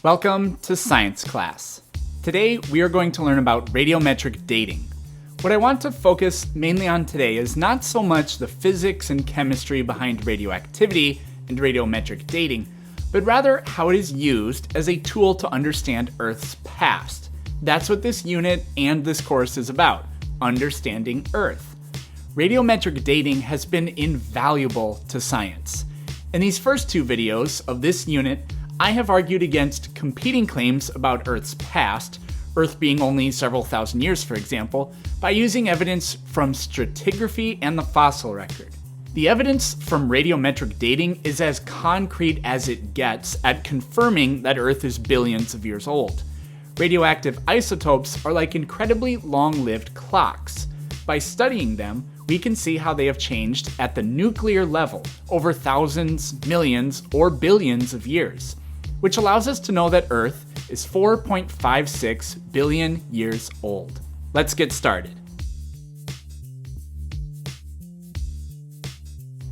Welcome to science class. Today we are going to learn about radiometric dating. What I want to focus mainly on today is not so much the physics and chemistry behind radioactivity and radiometric dating, but rather how it is used as a tool to understand Earth's past. That's what this unit and this course is about, understanding Earth. Radiometric dating has been invaluable to science. In these first two videos of this unit, I have argued against competing claims about Earth's past, Earth being only several thousand years for example, by using evidence from stratigraphy and the fossil record. The evidence from radiometric dating is as concrete as it gets at confirming that Earth is billions of years old. Radioactive isotopes are like incredibly long-lived clocks. By studying them, we can see how they have changed at the nuclear level over thousands, millions, or billions of years, which allows us to know that Earth is 4.56 billion years old. Let's get started.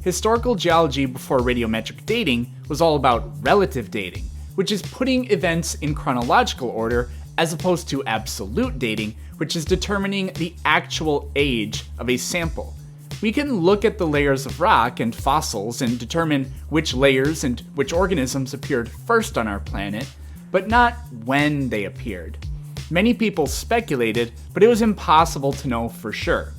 Historical geology before radiometric dating was all about relative dating, which is putting events in chronological order as opposed to absolute dating, which is determining the actual age of a sample. We can look at the layers of rock and fossils and determine which layers and which organisms appeared first on our planet, but not when they appeared. Many people speculated, but it was impossible to know for sure.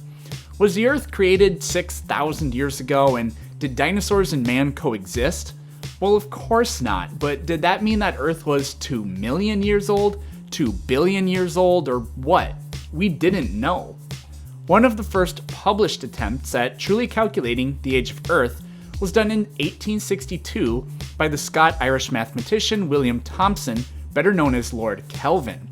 Was the Earth created 6,000 years ago, and did dinosaurs and man coexist? Well, of course not, but did that mean that Earth was 2 million years old, 2 billion years old, or what? We didn't know. One of the first published attempts at truly calculating the age of Earth was done in 1862 by the Scot-Irish mathematician William Thomson, better known as Lord Kelvin.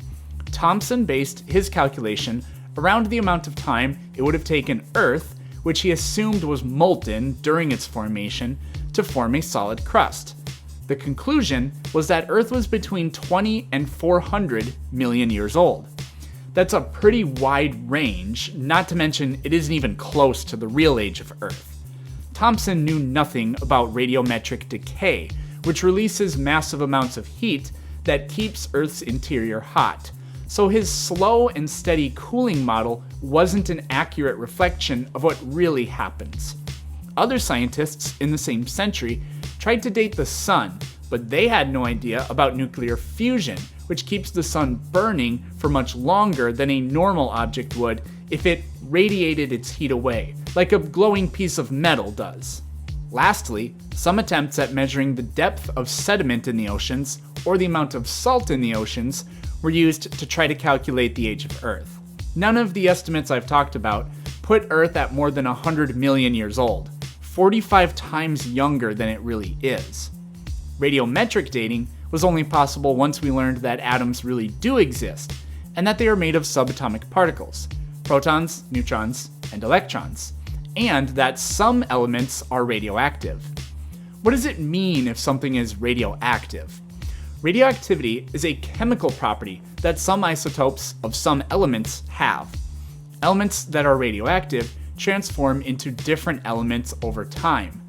Thomson based his calculation around the amount of time it would have taken Earth, which he assumed was molten during its formation, to form a solid crust. The conclusion was that Earth was between 20 and 400 million years old. That's a pretty wide range, not to mention it isn't even close to the real age of Earth. Thomson knew nothing about radiometric decay, which releases massive amounts of heat that keeps Earth's interior hot. So his slow and steady cooling model wasn't an accurate reflection of what really happens. Other scientists in the same century tried to date the sun, but they had no idea about nuclear fusion, which keeps the sun burning for much longer than a normal object would if it radiated its heat away, like a glowing piece of metal does. Lastly, some attempts at measuring the depth of sediment in the oceans, or the amount of salt in the oceans, were used to try to calculate the age of Earth. None of the estimates I've talked about put Earth at more than 100 million years old, 45 times younger than it really is. Radiometric dating was only possible once we learned that atoms really do exist, and that they are made of subatomic particles, protons, neutrons, and electrons, and that some elements are radioactive. What does it mean if something is radioactive? Radioactivity is a chemical property that some isotopes of some elements have. Elements that are radioactive transform into different elements over time.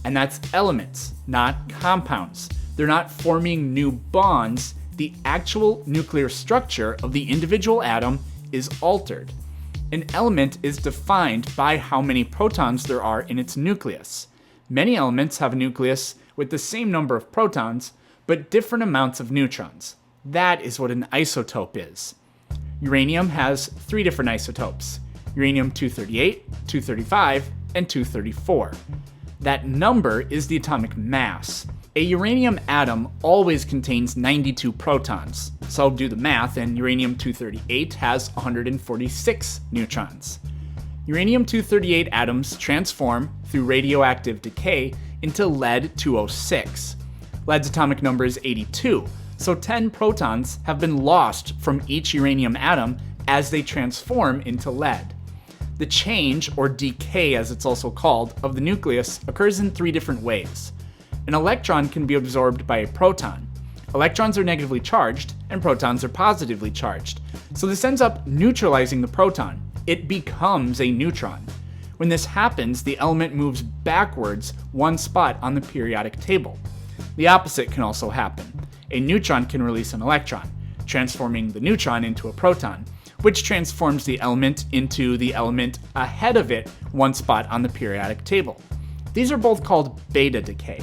And that's elements, not compounds. They're not forming new bonds. The actual nuclear structure of the individual atom is altered. An element is defined by how many protons there are in its nucleus. Many elements have a nucleus with the same number of protons, but different amounts of neutrons. That is what an isotope is. Uranium has 3 different isotopes: uranium-238, 235, and 234. That number is the atomic mass. A uranium atom always contains 92 protons, so do the math, and uranium-238 has 146 neutrons. Uranium-238 atoms transform through radioactive decay into lead-206. Lead's atomic number is 82, so 10 protons have been lost from each uranium atom as they transform into lead. The change, or decay as it's also called, of the nucleus occurs in 3 different ways. An electron can be absorbed by a proton. Electrons are negatively charged, and protons are positively charged. So this ends up neutralizing the proton. It becomes a neutron. When this happens, the element moves backwards 1 spot on the periodic table. The opposite can also happen. a neutron can release an electron, transforming the neutron into a proton, which transforms the element into the element ahead of it one spot on the periodic table. These are both called beta decay.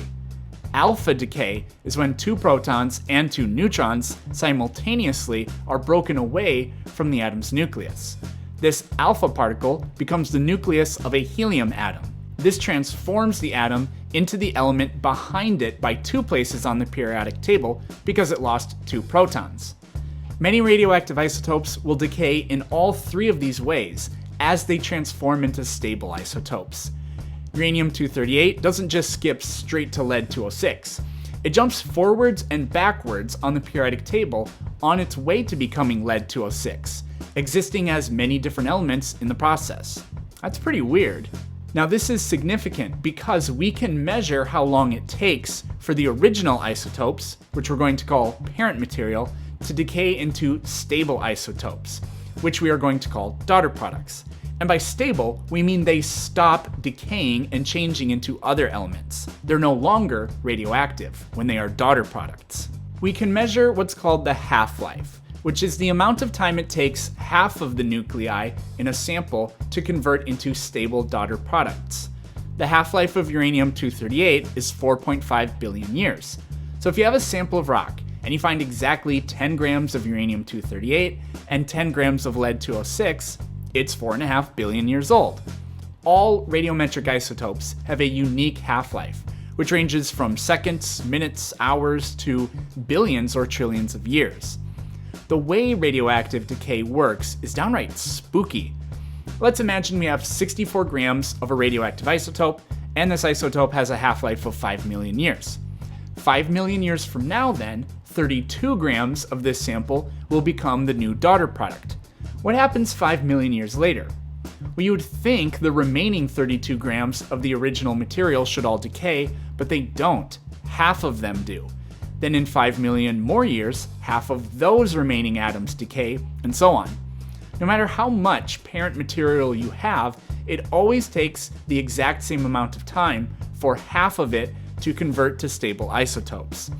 Alpha decay is when two protons and two neutrons simultaneously are broken away from the atom's nucleus. This alpha particle becomes the nucleus of a helium atom. This transforms the atom into the element behind it by two places on the periodic table because it lost two protons. Many radioactive isotopes will decay in all three of these ways as they transform into stable isotopes. Uranium-238 doesn't just skip straight to lead-206. It jumps forwards and backwards on the periodic table on its way to becoming lead-206, existing as many different elements in the process. That's pretty weird. Now this is significant because we can measure how long it takes for the original isotopes, which we're going to call parent material, to decay into stable isotopes, which we are going to call daughter products. And by stable, we mean they stop decaying and changing into other elements. They're no longer radioactive when they are daughter products. We can measure what's called the half-life, which is the amount of time it takes half of the nuclei in a sample to convert into stable daughter products. The half-life of uranium-238 is 4.5 billion years. So if you have a sample of rock and you find exactly 10 grams of uranium-238 and 10 grams of lead-206, it's 4.5 billion years old. All radiometric isotopes have a unique half-life, which ranges from seconds, minutes, hours, to billions or trillions of years. The way radioactive decay works is downright spooky. Let's imagine we have 64 grams of a radioactive isotope, and this isotope has a half-life of 5 million years. 5 million years from now then, 32 grams of this sample will become the new daughter product. What happens 5 million years later? Well, you would think the remaining 32 grams of the original material should all decay, but they don't. Half of them do. Then in 5 million more years, half of those remaining atoms decay, and so on. No matter how much parent material you have, it always takes the exact same amount of time for half of it to convert to stable isotopes.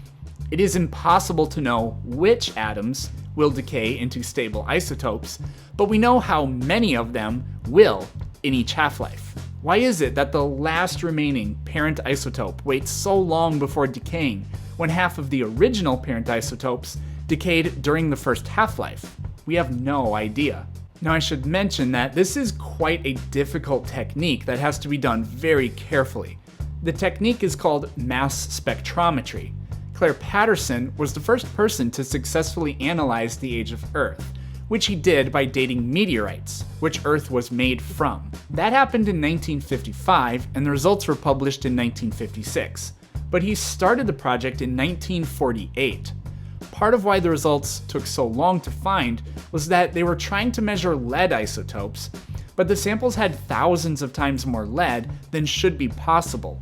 It is impossible to know which atoms will decay into stable isotopes, but we know how many of them will in each half-life. Why is it that the last remaining parent isotope waits so long before decaying when half of the original parent isotopes decayed during the first half-life? We have no idea. Now I should mention that this is quite a difficult technique that has to be done very carefully. The technique is called mass spectrometry. Claire Patterson was the first person to successfully analyze the age of Earth, which he did by dating meteorites, which Earth was made from. That happened in 1955, and the results were published in 1956. But he started the project in 1948. Part of why the results took so long to find was that they were trying to measure lead isotopes, but the samples had thousands of times more lead than should be possible.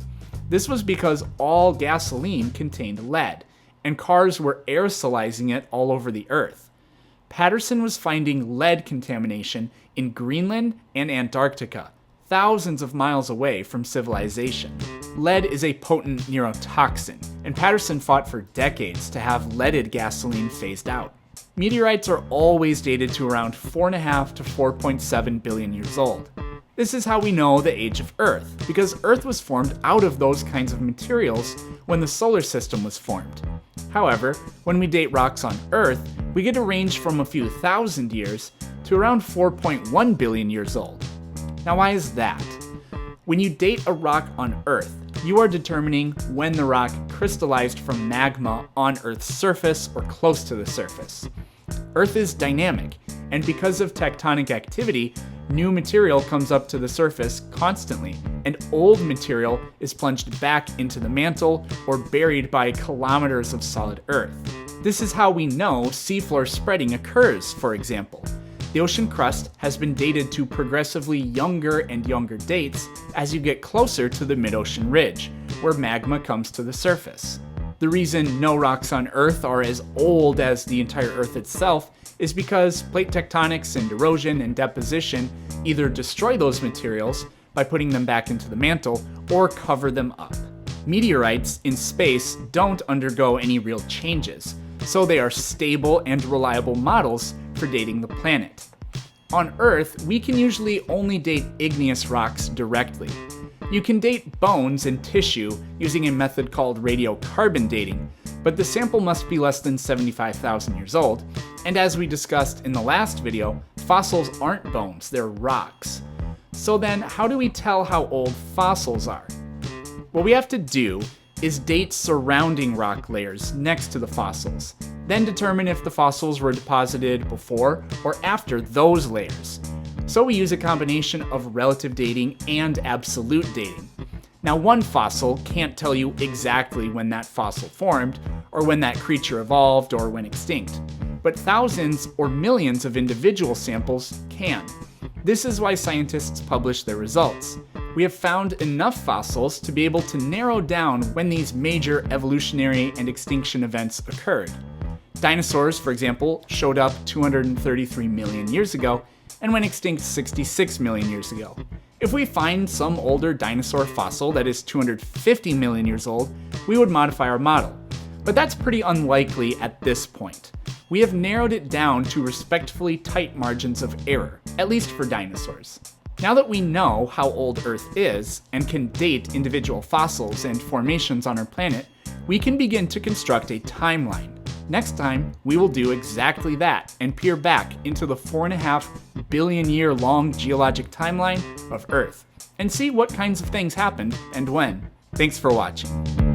This was because all gasoline contained lead, and cars were aerosolizing it all over the Earth. Patterson was finding lead contamination in Greenland and Antarctica, thousands of miles away from civilization. Lead is a potent neurotoxin, and Patterson fought for decades to have leaded gasoline phased out. Meteorites are always dated to around 4.5 to 4.7 billion years old. This is how we know the age of Earth, because Earth was formed out of those kinds of materials when the solar system was formed. However, when we date rocks on Earth, we get a range from a few thousand years to around 4.1 billion years old. Now why is that? When you date a rock on Earth, you are determining when the rock crystallized from magma on Earth's surface or close to the surface. Earth is dynamic, and because of tectonic activity, new material comes up to the surface constantly, and old material is plunged back into the mantle or buried by kilometers of solid Earth. This is how we know seafloor spreading occurs, for example. The ocean crust has been dated to progressively younger and younger dates as you get closer to the mid-ocean ridge, where magma comes to the surface. The reason no rocks on Earth are as old as the entire Earth itself is because plate tectonics and erosion and deposition either destroy those materials by putting them back into the mantle or cover them up. Meteorites in space don't undergo any real changes, so they are stable and reliable models for dating the planet. On Earth, we can usually only date igneous rocks directly. You can date bones and tissue using a method called radiocarbon dating, but the sample must be less than 75,000 years old, and as we discussed in the last video, fossils aren't bones, they're rocks. So then, how do we tell how old fossils are? What we have to do is date surrounding rock layers next to the fossils, then determine if the fossils were deposited before or after those layers. So we use a combination of relative dating and absolute dating. Now, one fossil can't tell you exactly when that fossil formed, or when that creature evolved, or when extinct, but thousands or millions of individual samples can. This is why scientists publish their results. We have found enough fossils to be able to narrow down when these major evolutionary and extinction events occurred. Dinosaurs, for example, showed up 233 million years ago and went extinct 66 million years ago. If we find some older dinosaur fossil that is 250 million years old, we would modify our model. But that's pretty unlikely at this point. We have narrowed it down to respectfully tight margins of error, at least for dinosaurs. Now that we know how old Earth is, and can date individual fossils and formations on our planet, we can begin to construct a timeline. Next time, we will do exactly that and peer back into the 4.5 billion year long geologic timeline of Earth, and see what kinds of things happened and when. Thanks for watching.